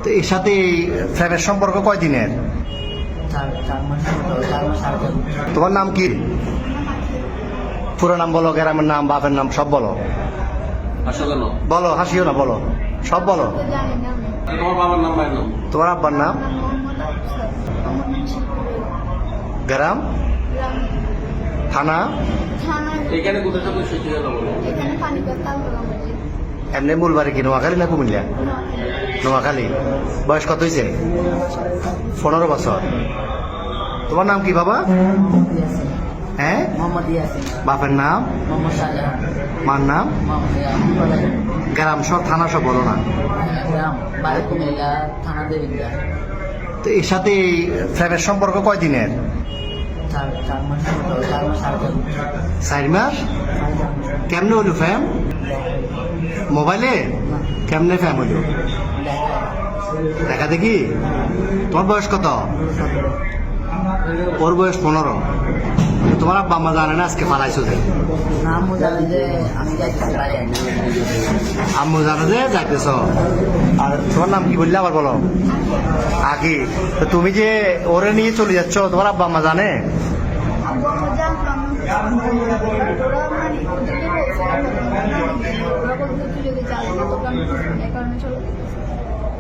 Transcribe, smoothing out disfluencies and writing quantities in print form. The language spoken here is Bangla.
তো এর সাথে এই প্রেমের সম্পর্ক কয়দিনের? 4 মাস, 4 মাস আগে। তোমার নাম কি? পুরো নাম বলো, গ্রামের নাম, বাপের নাম সব বলো। বলো, হাসিও না, বলো, সব বলো। জানি না আমি। তোমার বাবার নাম, মায়ের নাম? তোমার আব্বার নাম? মোহাম্মদ আফসার। আমার শিবপুরে। গ্রাম, থানা? থানার এখানে কোথায় থাকো সেটি জানো বলো। এখানে পানিপাত তালগামাজি। এমনি মূল বাড়ি কি নোয়াখালী না কুমিল্লা? নোয়াখালী। বয়স কত হয়েছে? 15 বছর। তোমার নাম কি বাবা? হ্যাঁ, মোহাম্মদ ইয়াসিন। বাপের নাম? মোহাম্মদ শাহজাহান। মার নাম? মোহাম্মদ গ্রাম সব, থানা সব বলো না। গ্রাম বাড়ি কুমিল্লা, থানা দেবিদ্যা। তো এর সাথে এই প্রেমের সম্পর্ক কয়দিনের? 4 মাস, 4 মাস আগে। 4 মাস? কেমনে হইল ফ্যাম? মোবাইলে? কেমনে ফ্যাম হইল? দেখা দেখি। তোমার বয়স কত? ওর বয়স 15। তোমার আব্বা আম্মা জানে না আজকে পালাইছো যে? নাম জানি যে আমি যাইতেছি বাইরে। আম্মু জানে যে যাইতেছ। আর তোমার নাম কি বললে আবার বলো? আকি। তো তুমি যে ওরে নিয়ে চলে যাচ্ছ, তোমার আব্বা আম্মা জানে? আব্বু আম্মা জানতাম ওরা মানে ওদেরকে বলছে ওরা বলছে তুই যদি জানি না তোকে আমি এই কারণে চলে